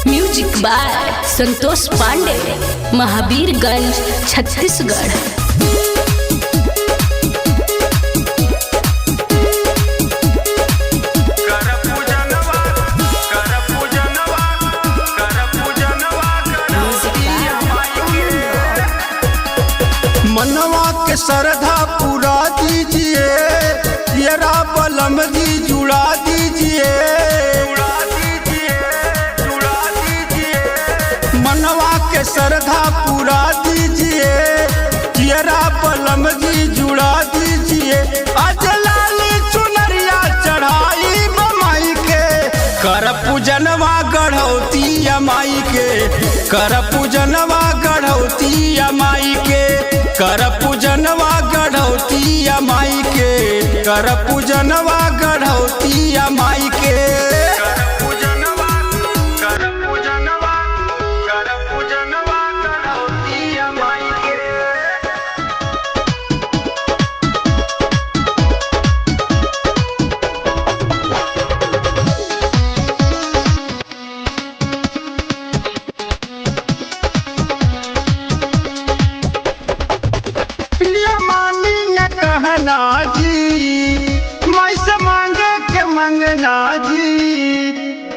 Music by Santosh Pandey, Mahavirganj, Chhattisgarh. मनवा के श्रद्धा पूरा दीजिए, येरा बलम जी जुड़ा दीजिए। मनवा के श्रद्धा पूरा दीजिए, येरा बलम जी जुड़ा दीजिए। आज लाली चुनरिया चढ़ाई माई के, कर पूजनवा गढ़ौती माई के, कर पूजनवा गढ़ौती माई के, कर पूजनवा गढ़ौती माई के, कर पूजनवा गढ़ौती माई के। कहना जी मैं से मांगे के मंगना जी,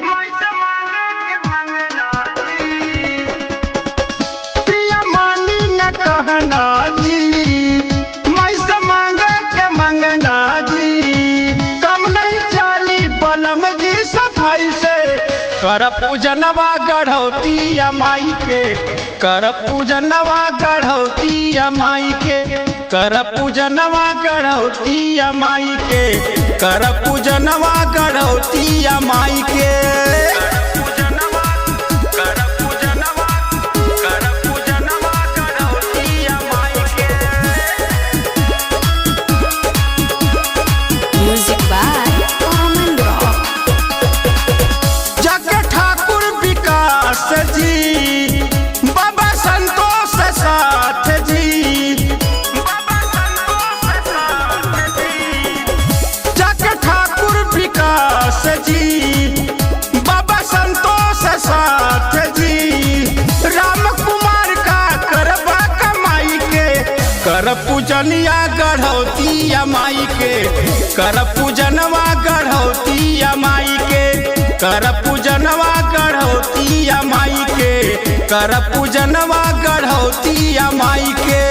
मैं से मांगे के मंगना जी। प्रिया मानी न कहना जी, मैं से मांगे के मंगना जी। कम नहीं चाली बलम जी सफाई से, कर पूजनवा गढ़ौती माई के, कर पूजनवा गढ़ौती माई के, कर पूजनवा गढ़ौती माई के, कर पूजनवा गढ़ौती माई के। Music by common rock. Jag Thakur Vikas ji, Baba Santosh साथ जी, विकास जी, बाबा संतोष साथ जी। राम कुमार का करबा कमाई के, कर पूजनिया गढ़ौती माई के, कर पूजनवा गढ़ौती माई के, कर पूजनवा गढ़ौती माई के, कर पूजनवा गढ़ौती माई के।